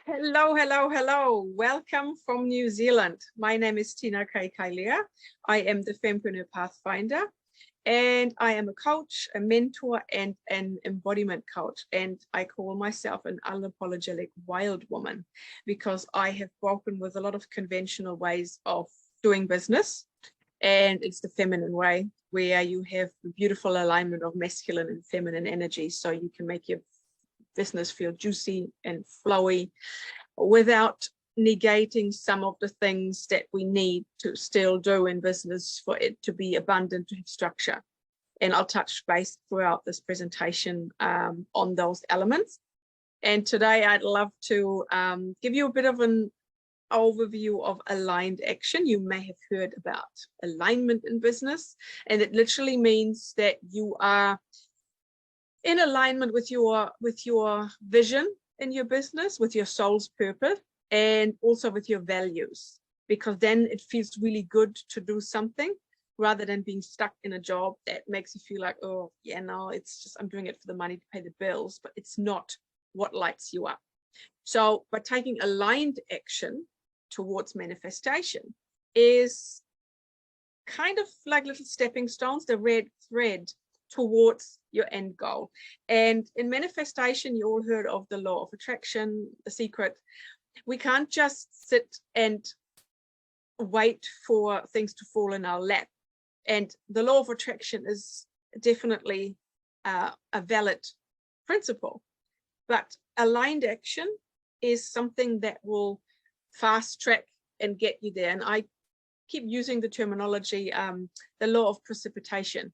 Hello, hello, hello. Welcome from New Zealand. My name is Tina Kailea. I am the Femmepreneur Pathfinder, and I am a coach, a mentor, and an embodiment coach. And I call myself an unapologetic wild woman because I have broken with a lot of conventional ways of doing business. And it's the feminine way, where you have the beautiful alignment of masculine and feminine energy, so you can make your business feel juicy and flowy without negating some of the things that we need to still do in business for it to be abundant, to have structure. And I'll touch base throughout this presentation on those elements. And today I'd love to give you a bit of an overview of aligned action. You may have heard about alignment in business, and it literally means that you are in alignment with your vision in your business, with your soul's purpose, and also with your values, because then it feels really good to do something rather than being stuck in a job that makes you feel like, oh yeah, no, it's just I'm doing it for the money to pay the bills, but it's not what lights you up. So by taking aligned action towards manifestation is kind of like little stepping stones, the red thread towards your end goal. And in manifestation, you all heard of the law of attraction, the secret. We can't just sit and wait for things to fall in our lap. And the law of attraction is definitely a valid principle, but aligned action is something that will fast track and get you there. And I keep using the terminology, the law of precipitation.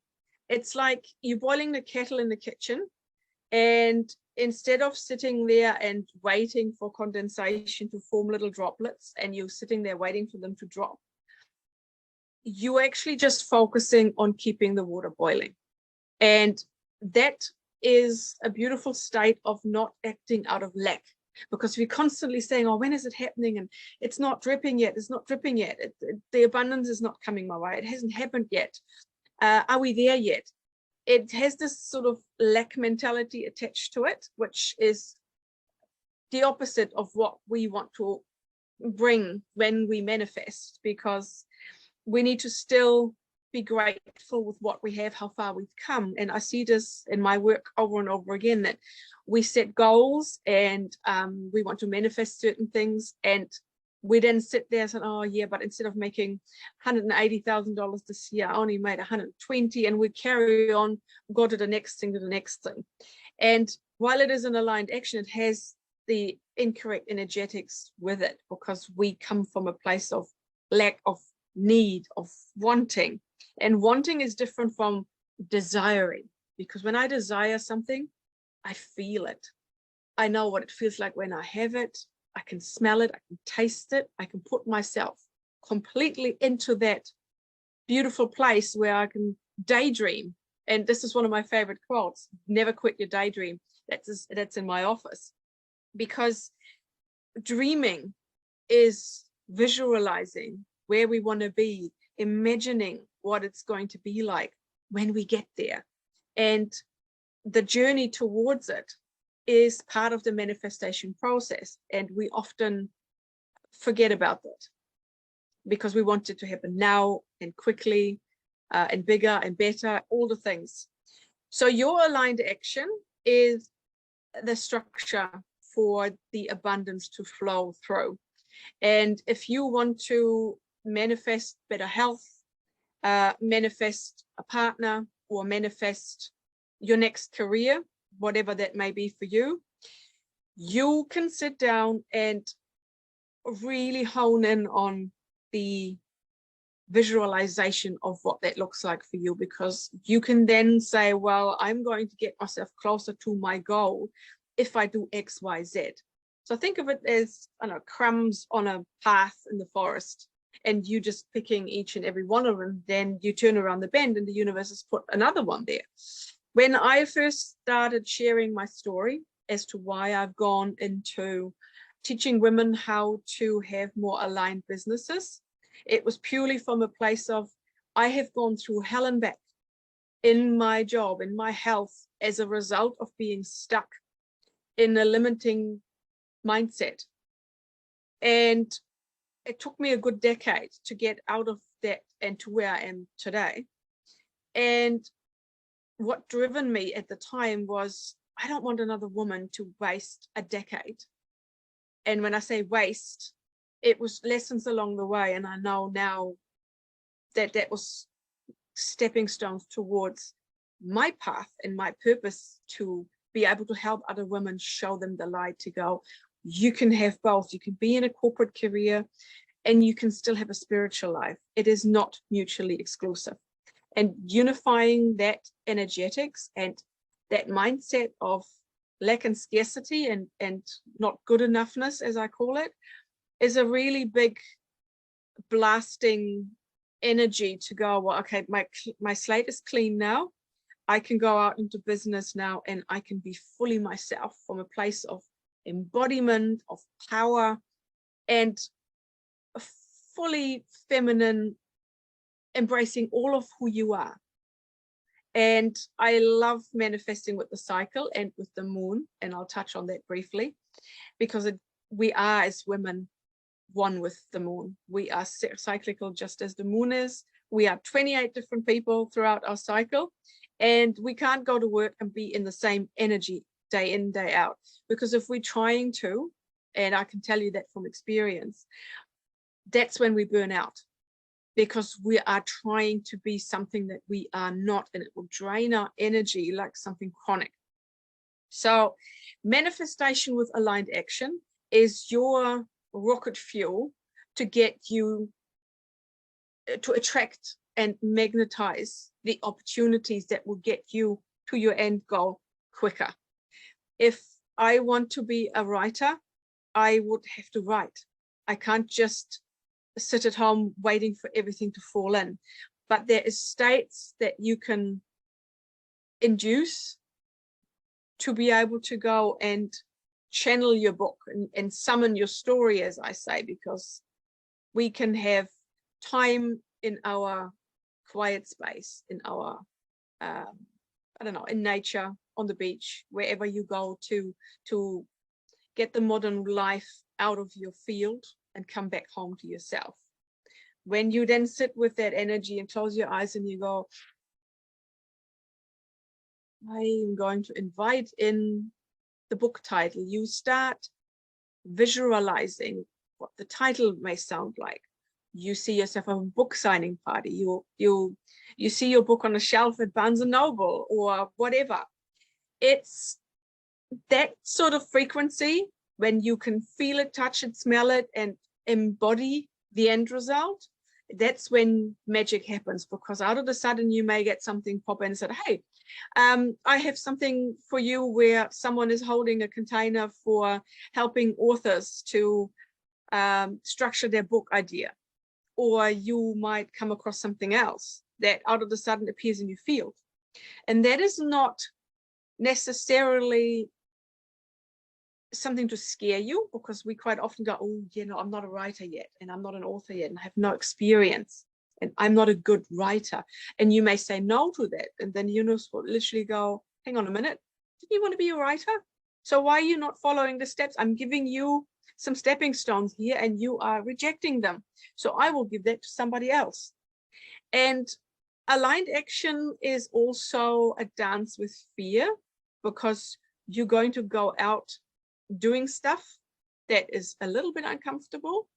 It's like you're boiling the kettle in the kitchen, and instead of sitting there and waiting for condensation to form little droplets, and you're sitting there waiting for them to drop, you're actually just focusing on keeping the water boiling. And that is a beautiful state of not acting out of lack, because we're constantly saying, oh, when is it happening? And it's not dripping yet. It's not dripping yet. The abundance is not coming my way. It hasn't happened yet. Are we there yet? It has this sort of lack mentality attached to it, which is the opposite of what we want to bring when we manifest, because we need to still be grateful with what we have, how far we've come. And I see this in my work over and over again, that we set goals and we want to manifest certain things, and we then sit there and say, oh yeah, but instead of making $180,000 this year, I only made 120, and we carry on, go to the next thing, to the next thing. And while it is an aligned action, it has the incorrect energetics with it, because we come from a place of lack, of need, of wanting. And wanting is different from desiring, because when I desire something, I feel it. I know what it feels like when I have it. I can smell it, I can taste it, I can put myself completely into that beautiful place where I can daydream. And this is one of my favorite quotes: never quit your daydream. That's in my office, because dreaming is visualizing where we want to be, imagining what it's going to be like when we get there. And the journey towards it is part of the manifestation process, and we often forget about that because we want it to happen now and quickly and bigger and better, all the things. So your aligned action is the structure for the abundance to flow through. And if you want to manifest better health, manifest a partner, or manifest your next career, whatever that may be for you, you can sit down and really hone in on the visualization of what that looks like for you, because you can then say, well, I'm going to get myself closer to my goal if I do X, Y, Z. So think of it as, I don't know, crumbs on a path in the forest, and you just picking each and every one of them. Then you turn around the bend and the universe has put another one there. When I first started sharing my story as to why I've gone into teaching women how to have more aligned businesses, it was purely from a place of, I have gone through hell and back in my job, in my health, as a result of being stuck in a limiting mindset And it took me a good decade to get out of that and to where I am today. And what driven me at the time was, I don't want another woman to waste a decade. And when I say waste, it was lessons along the way. And I know now that that was stepping stones towards my path and my purpose to be able to help other women, show them the light, to go, you can have both. You can be in a corporate career and you can still have a spiritual life. It is not mutually exclusive. And unifying that energetics and that mindset of lack and scarcity and not good enoughness, as I call it, is a really big blasting energy to go, well, okay, my slate is clean now. I can go out into business now and I can be fully myself from a place of embodiment, of power, and a fully feminine, embracing all of who you are. And I love manifesting with the cycle and with the moon, and I'll touch on that briefly, because we are, as women, one with the moon. We are cyclical just as the moon is. We are 28 different people throughout our cycle, and we can't go to work and be in the same energy day in, day out, because if we're trying to, and I can tell you that from experience, that's when we burn out, because we are trying to be something that we are not, and it will drain our energy like something chronic. So manifestation with aligned action is your rocket fuel to get you to attract and magnetize the opportunities that will get you to your end goal quicker. If I want to be a writer, I would have to write. I can't just sit at home waiting for everything to fall in. But there is states that you can induce to be able to go and channel your book and summon your story, as I say, because we can have time in our quiet space, in our, I don't know, in nature, on the beach, wherever you go to get the modern life out of your field and come back home to yourself. When you then sit with that energy and close your eyes and you go, I'm going to invite in the book title. You start visualizing what the title may sound like. You see yourself at a book signing party. You see your book on a shelf at Barnes & Noble or whatever. It's that sort of frequency when you can feel it, touch it, smell it, and embody the end result. That's when magic happens, because out of the sudden you may get something pop in and say, hey, I have something for you where someone is holding a container for helping authors to structure their book idea. Or you might come across something else that out of the sudden appears in your field. And that is not necessarily something to scare you, because we quite often go, oh, you know, I'm not a writer yet, and I'm not an author yet, and I have no experience, and I'm not a good writer. And you may say no to that. And then you know, literally go, hang on a minute, didn't you want to be a writer? So why are you not following the steps? I'm giving you some stepping stones here and you are rejecting them. So I will give that to somebody else. And aligned action is also a dance with fear, because you're going to go out doing stuff that is a little bit uncomfortable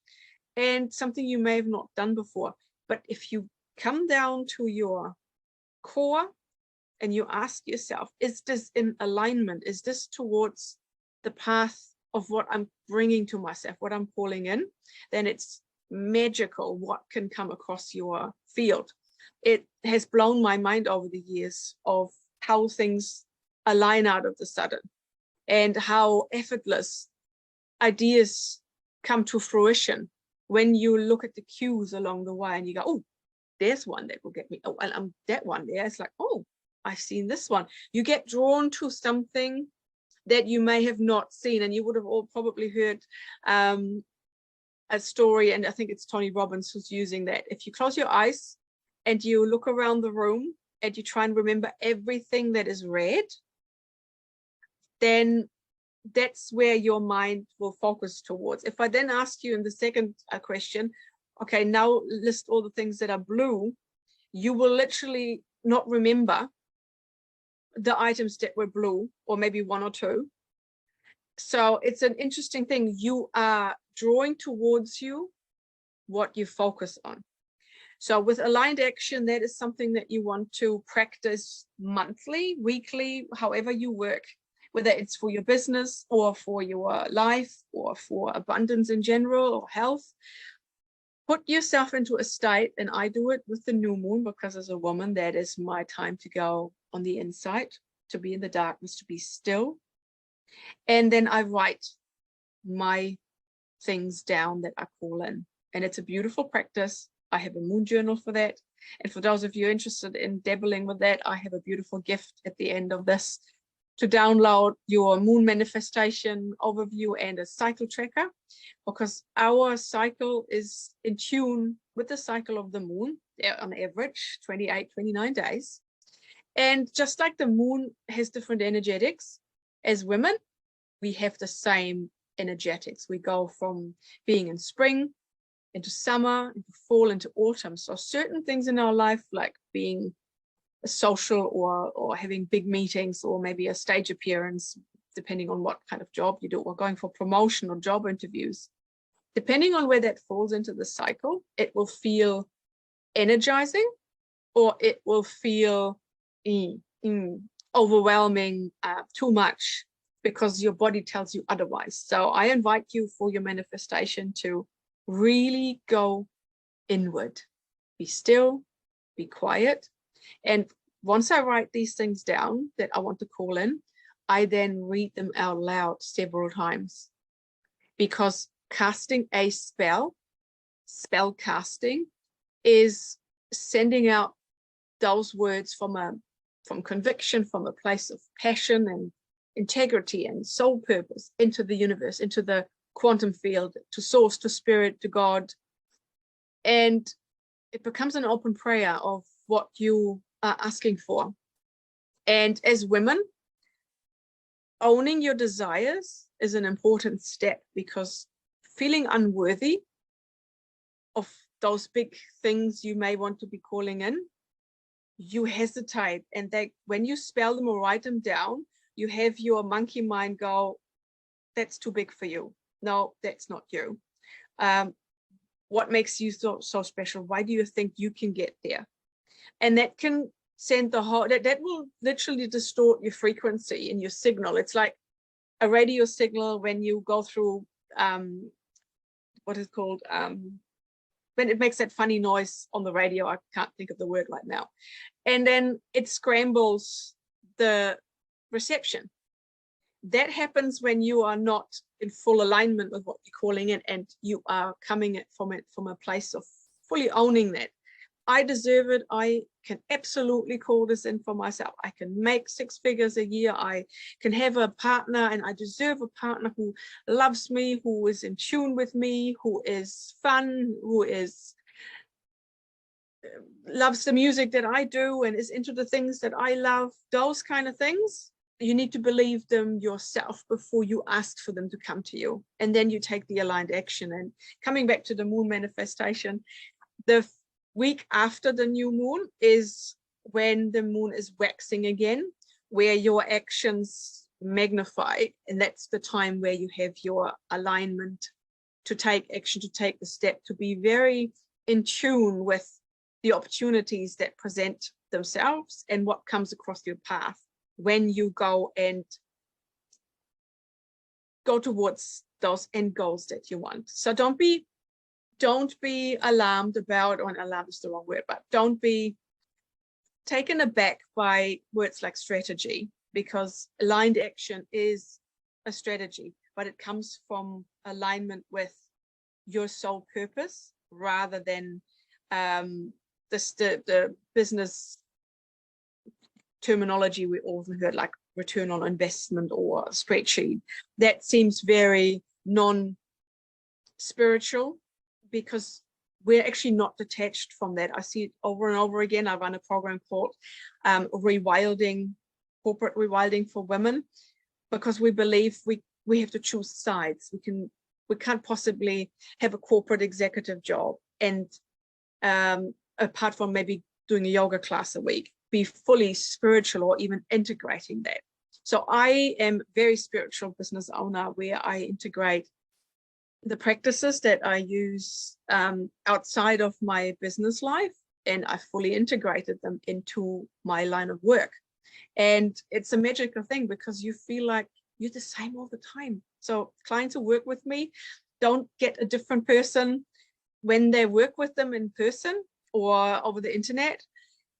and something you may have not done before. But if you come down to your core and you ask yourself, is this in alignment? Is this towards the path of what I'm bringing to myself, what I'm calling in? Then it's magical what can come across your field. It has blown my mind over the years of how things align out of the sudden, and how effortless ideas come to fruition when you look at the cues along the way and you go, oh, there's one that will get me. Oh, and I'm that one there. It's like, oh, I've seen this one. You get drawn to something that you may have not seen, and you would have all probably heard a story, and I think it's Tony Robbins who's using that. If you close your eyes and you look around the room and you try and remember everything that is red, then that's where your mind will focus towards. If I then ask you in the second question, okay, now list all the things that are blue, you will literally not remember the items that were blue, or maybe one or two. So it's an interesting thing. You are drawing towards you what you focus on. So with aligned action, that is something that you want to practice monthly, weekly, however you work, whether it's for your business or for your life or for abundance in general or health. Put yourself into a state, and I do it with the new moon because as a woman, that is my time to go on the inside, to be in the darkness, to be still. And then I write my things down that I call in. And it's a beautiful practice. I have a moon journal for that. And for those of you interested in dabbling with that, I have a beautiful gift at the end of this to download your moon manifestation overview and a cycle tracker, because our cycle is in tune with the cycle of the moon on average 28, 29 days. And just like the moon has different energetics, as women, we have the same energetics. We go from being in spring into summer, into fall, into autumn. So certain things in our life, like being a social or having big meetings, or maybe a stage appearance, depending on what kind of job you do, or going for promotion or job interviews, depending on where that falls into the cycle, it will feel energizing, or it will feel overwhelming, too much, because your body tells you otherwise. So I invite you for your manifestation to really go inward, be still, be quiet. And once I write these things down that I want to call in, I then read them out loud several times, because casting a spell casting, is sending out those words from conviction, from a place of passion and integrity and soul purpose into the universe, into the quantum field, to source, to spirit, to God. And it becomes an open prayer of what you are asking for. And as women, owning your desires is an important step, because feeling unworthy of those big things you may want to be calling in, you hesitate. And that when you spell them or write them down, you have your monkey mind go, that's too big for you. No, that's not you. What makes you so special? Why do you think you can get there? And that can send the whole, that will literally distort your frequency and your signal. It's like a radio signal when you go through, what is called, when it makes that funny noise on the radio. I can't think of the word right now. And then it scrambles the reception. That happens when you are not in full alignment with what you're calling it, and you are coming it from a place of fully owning that. I deserve it. I can absolutely call this in for myself. I can make 6 figures a year. I can have a partner, and I deserve a partner who loves me, who is in tune with me, who is fun, who is loves the music that I do and is into the things that I love. Those kind of things, you need to believe them yourself before you ask for them to come to you. And then you take the aligned action. And coming back to the moon manifestation, the week after the new moon is when the moon is waxing again, where your actions magnify. And that's the time where you have your alignment to take action, to take the step, to be very in tune with the opportunities that present themselves and what comes across your path when you go towards those end goals that you want. So don't be alarmed about, or alarmed is the wrong word, but don't be taken aback by words like strategy, because aligned action is a strategy, but it comes from alignment with your soul purpose rather than the business terminology we often heard, like return on investment or spreadsheet. That seems very non-spiritual, because we're actually not detached from that. I see it over and over again. I run a program called rewilding, corporate rewilding for women, because we believe we we have to choose sides. We can't possibly have a corporate executive job and apart from maybe doing a yoga class a week, be fully spiritual or even integrating that. So I am very spiritual business owner where I integrate the practices that I use outside of my business life, and I fully integrated them into my line of work. And it's a magical thing because you feel like you're the same all the time. So clients who work with me don't get a different person when they work with them in person or over the internet,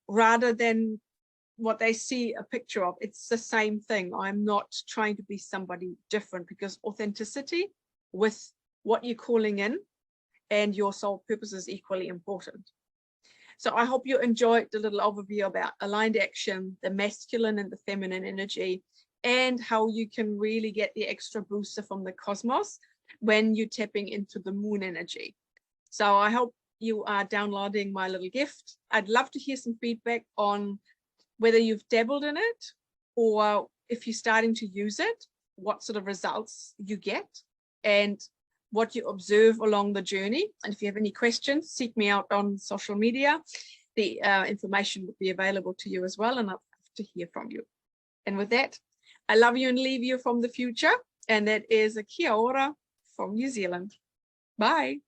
rather than what they see a picture of. It's the same thing. I'm not trying to be somebody different, because authenticity with what you're calling in and your soul purpose is equally important. So I hope you enjoyed the little overview about aligned action, the masculine and the feminine energy, and how you can really get the extra booster from the cosmos when you're tapping into the moon energy. So I hope you are downloading my little gift. I'd love to hear some feedback on whether you've dabbled in it, or if you're starting to use it, what sort of results you get and what you observe along the journey. And if you have any questions, seek me out on social media. The information will be available to you as well, and I'd love to hear from you. And with that, I love you and leave you from the future. And that is a kia ora from New Zealand. Bye.